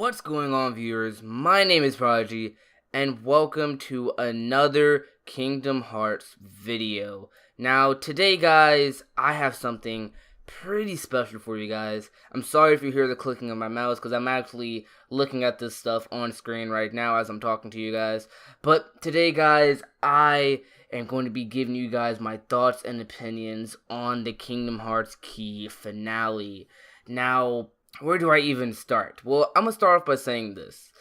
What's going on, viewers? My name is Prodigy, and welcome to another Kingdom Hearts video. Now, today, guys, I have something pretty special for you guys. I'm sorry if you hear the clicking of my mouse, because I'm actually looking at this stuff on screen right now as I'm talking to you guys. But today, guys, I am going to be giving you guys my thoughts and opinions on the Kingdom Hearts Key finale. Now, where do I even start? Well, I'm going to start off by saying this.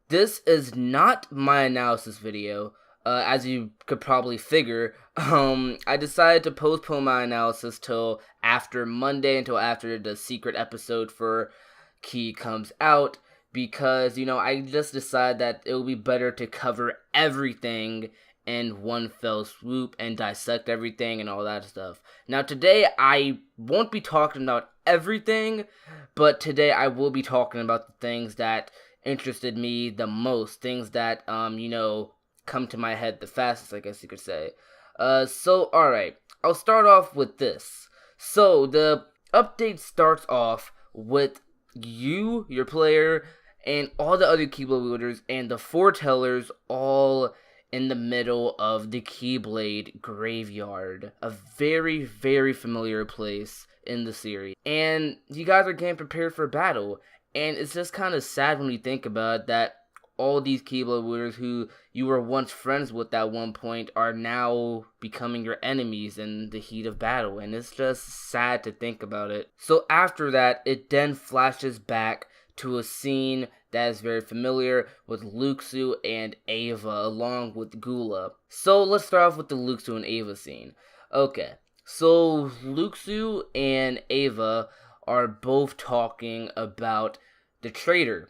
This is not my analysis video. As you could probably figure, I decided to postpone my analysis till after Monday, until after the secret episode for Key comes out, because, I just decided that it would be better to cover everything in one fell swoop and dissect everything and all that stuff. Now, today I won't be talking about everything, but today I will be talking about the things that interested me the most, things that, come to my head the fastest, I guess you could say. So, alright, I'll start off with this. So, the update starts off with you, your player, and all the other Keyblade wielders, and the foretellers all in the middle of the Keyblade graveyard. A very, very familiar place in the series. And you guys are getting prepared for battle. And it's just kind of sad when you think about it, that all these Keyblade wielders who you were once friends with at one point are now becoming your enemies in the heat of battle. And it's just sad to think about it. So after that, it then flashes back to a scene that is very familiar with Luxu and Ava along with Gulub. So let's start off with the Luxu and Ava scene. Okay, so Luxu and Ava are both talking about the traitor.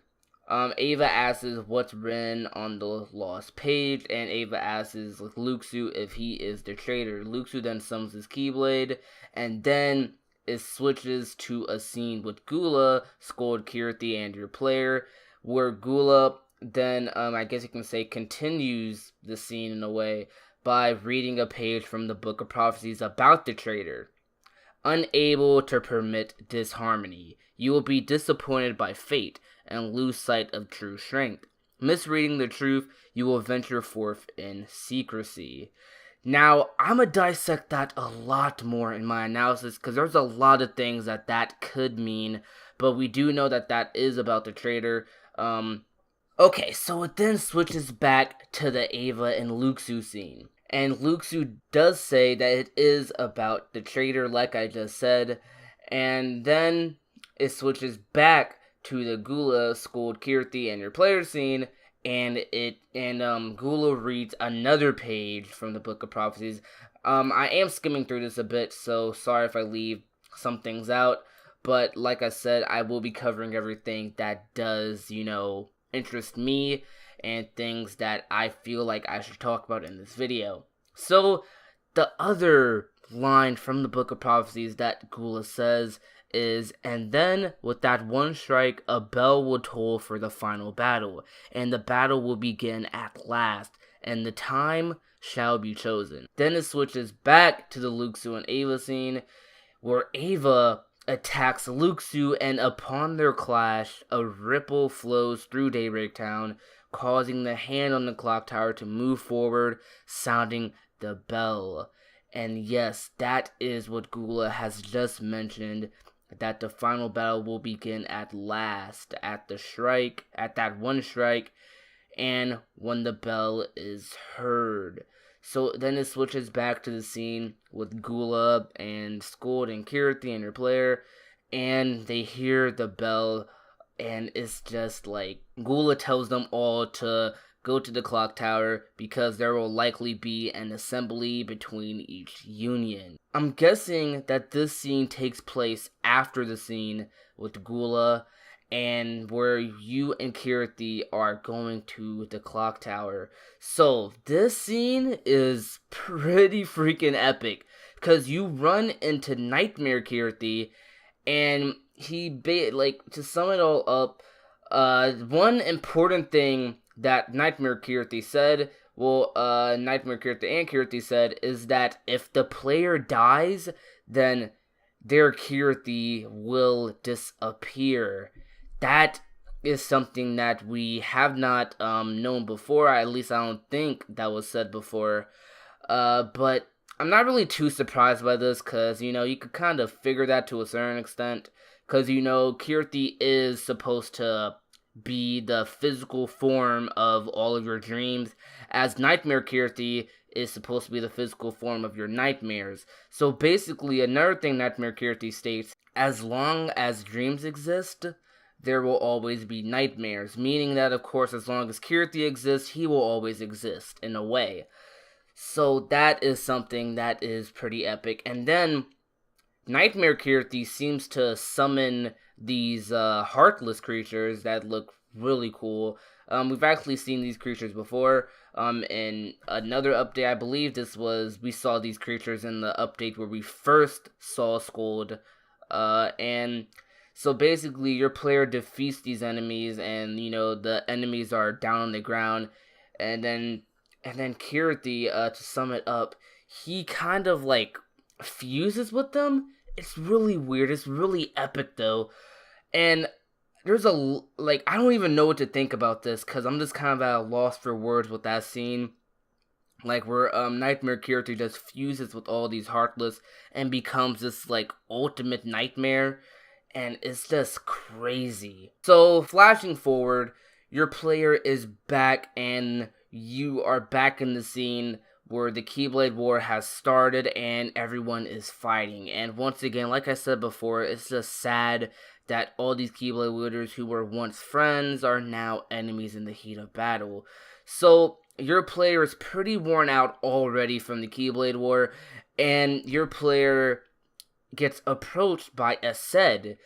Ava asks what's written on the lost page, and Ava asks Luxu if he is the traitor. Luxu then summons his Keyblade, and then it switches to a scene with Gula, scold Kirti and your player, where Gula then, I guess you can say, continues the scene in a way by reading a page from the Book of Prophecies about the traitor. Unable to permit disharmony, you will be disappointed by fate and lose sight of true strength. Misreading the truth, you will venture forth in secrecy. Now, I'm going to dissect that a lot more in my analysis, because there's a lot of things that could mean, but we do know that is about the traitor. Okay, so it then switches back to the Ava and Luxu scene. And Luxu does say that it is about the traitor, like I just said, and then it switches back to the Gula scold Kirti and your player scene, and Gula reads another page from the Book of Prophecies. I am skimming through this a bit, so sorry if I leave some things out, but like I said, I will be covering everything that does, interest me, and things that I feel like I should talk about in this video. So, the other line from the Book of Prophecies that Gula says is, and then with that one strike, a bell will toll for the final battle, and the battle will begin at last, and the time shall be chosen. Then it switches back to the Luxu and Ava scene, where Ava attacks Luxu, and upon their clash, a ripple flows through Daybreak Town, causing the hand on the clock tower to move forward, sounding the bell. And yes, that is what Gula has just mentioned, that the final battle will begin at last, at that one strike, and when the bell is heard. So then it switches back to the scene with Gulub and Scold and Kirti and your player, and they hear the bell, and it's just like, Gula tells them all to go to the clock tower because there will likely be an assembly between each union. I'm guessing that this scene takes place after the scene with Gula, and where you and Kirti are going to the clock tower. So this scene is pretty freaking epic, because you run into Nightmare Kirti, and to sum it all up, one important thing that Nightmare Kirti said, Nightmare Kirti and Kirti said, is that if the player dies, then their Kirti will disappear. That is something that we have not known before. At least I don't think that was said before. But I'm not really too surprised by this because, you could kind of figure that to a certain extent. Because, Kirti is supposed to be the physical form of all of your dreams, as Nightmare Kirti is supposed to be the physical form of your nightmares. So basically, another thing Nightmare Kirti states, as long as dreams exist, there will always be nightmares, meaning that, of course, as long as Kirti exists, he will always exist, in a way. So that is something that is pretty epic. And then, Nightmare Kirti seems to summon these heartless creatures that look really cool. We've actually seen these creatures before. In another update, I believe we saw these creatures in the update where we first saw Scold. And so basically your player defeats these enemies, and the enemies are down on the ground, and then Kirti, to sum it up, he kind of like fuses with them. It's really weird. It's really epic though. And there's I don't even know what to think about this, because I'm just kind of at a loss for words with that scene. Like, where Nightmare Kirti just fuses with all these Heartless and becomes this, ultimate nightmare. And it's just crazy. So, flashing forward, your player is back, and you are back in the scene where the Keyblade War has started and everyone is fighting. And once again, like I said before, it's just sad that all these Keyblade wielders who were once friends are now enemies in the heat of battle. So, your player is pretty worn out already from the Keyblade War, and your player gets approached by Aced,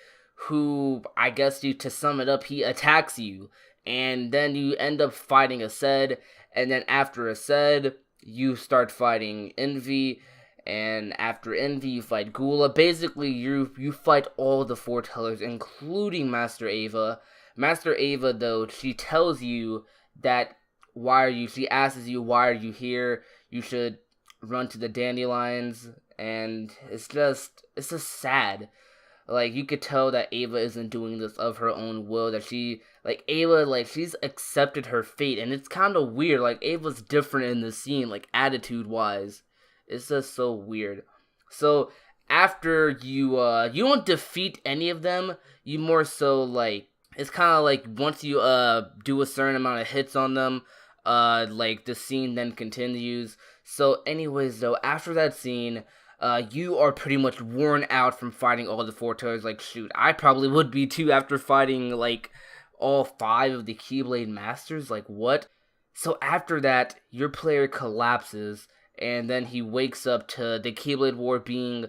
who, I guess to sum it up, he attacks you, and then you end up fighting Aced, and then after Aced, you start fighting Envy, and after Envy, you fight Gulub. Basically, you fight all the foretellers, including Master Ava. Master Ava, though, she tells you that she asks you, why are you here? You should run to the dandelions, and it's just sad. You could tell that Ava isn't doing this of her own will, that she's accepted her fate, and it's kind of weird. Ava's different in the scene, attitude-wise. It's just so weird. So, after you don't defeat any of them, you more so, it's kind of once you, do a certain amount of hits on them, the scene then continues. So, anyways, though, after that scene, you are pretty much worn out from fighting all the foretellers. Shoot, I probably would be too after fighting, all 5 of the Keyblade Masters. What? So, after that, your player collapses, and then he wakes up to the Keyblade War being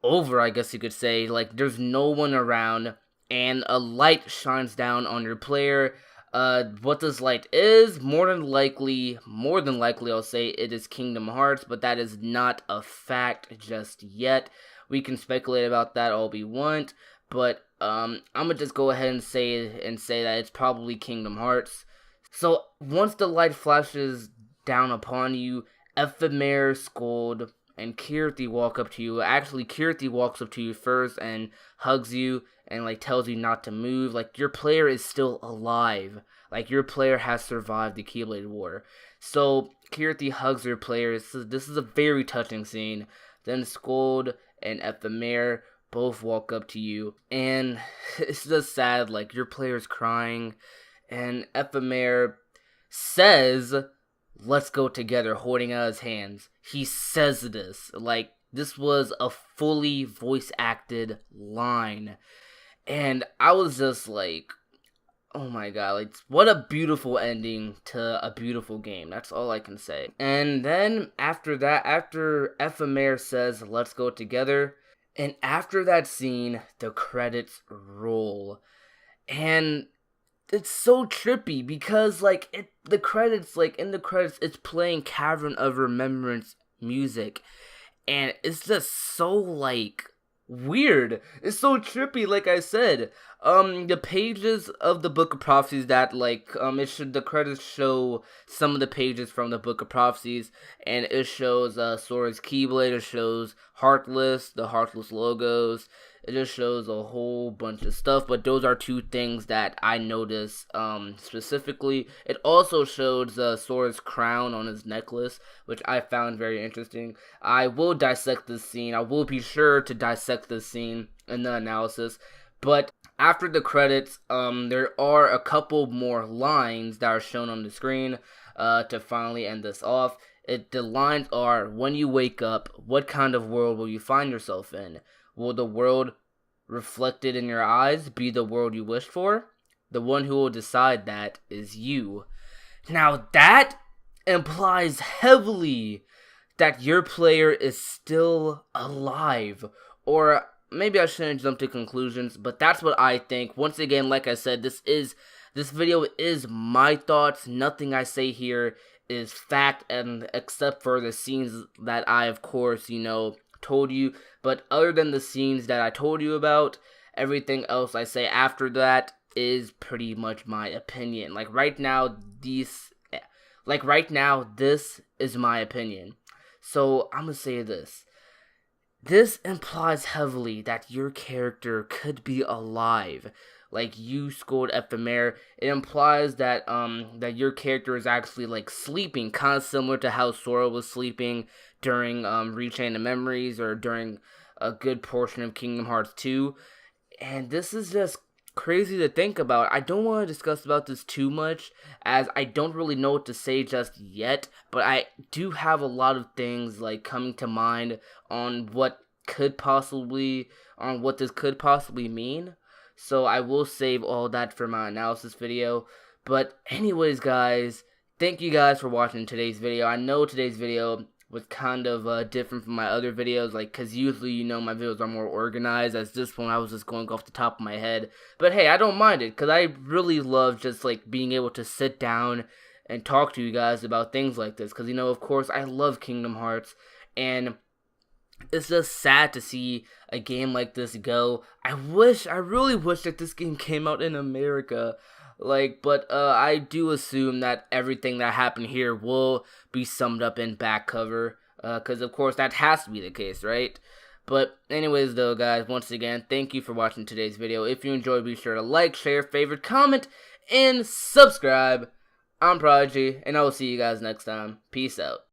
over, I guess you could say. There's no one around, and a light shines down on your player. What this light is, more than likely, I'll say it is Kingdom Hearts, but that is not a fact just yet. We can speculate about that all we want, but I'm gonna just go ahead and say that it's probably Kingdom Hearts. So once the light flashes down upon you, Ephemer, Scold, and Kirti walk up to you. Actually, Kirti walks up to you first and hugs you and tells you not to move. Your player is still alive. Your player has survived the Keyblade War. So Kirti hugs her player. This is a very touching scene. Then Scold and Ephemer both walk up to you, and it's just sad. Your player's crying, and Ephemer says, "Let's go together," holding out his hands. He says this. This was a fully voice-acted line. And I was just oh my god, what a beautiful ending to a beautiful game. That's all I can say. And then, after that, after Ephemer says, "Let's go together," and after that scene, the credits roll. And it's so trippy because in the credits it's playing Cavern of Remembrance music, and it's just so weird. It's so trippy. Like I said, the pages of the Book of Prophecies that the credits show some of the pages from the Book of Prophecies, and it shows Sora's Keyblade, it shows Heartless, the Heartless logos, It just shows a whole bunch of stuff, but those are two things that I noticed specifically. It also shows Sora's crown on his necklace, which I found very interesting. I will dissect this scene. I will be sure to dissect this scene in the analysis. But after the credits, there are a couple more lines that are shown on the screen to finally end this off. The lines are, when you wake up, what kind of world will you find yourself in? Will the world reflected in your eyes be the world you wished for? The one who will decide that is you. Now that implies heavily that your player is still alive. Or maybe I shouldn't jump to conclusions, but that's what I think. Once again, like I said, this video is my thoughts. Nothing I say here is fact, and except for the scenes that I, of course, told you. But other than the scenes that I told you about, everything else I say after that is pretty much my opinion. Like right now, this is my opinion. So I'm gonna say this. This implies heavily that your character could be alive. Like you scored ephemer. It implies that that your character is actually like sleeping, kind of similar to how Sora was sleeping during Rechain of Memories, or during a good portion of Kingdom Hearts 2. And this is just crazy to think about. I don't want to discuss about this too much, as I don't really know what to say just yet, but I do have a lot of things like coming to mind on what this could possibly mean. So I will save all that for my analysis video. But anyways, guys, thank you guys for watching today's video. I know today's video was kind of different from my other videos, like, because usually, my videos are more organized, as this one I was just going off the top of my head. But hey, I don't mind it, because I really love just, like, being able to sit down and talk to you guys about things like this, because, of course, I love Kingdom Hearts, and it's just sad to see a game like this go. I really wish that this game came out in America. But I do assume that everything that happened here will be summed up in back cover, because of course that has to be the case, right? But anyways though, guys, once again, thank you for watching today's video. If you enjoyed, be sure to like, share, favorite, comment, and subscribe. I'm Prodigy, and I will see you guys next time. Peace out.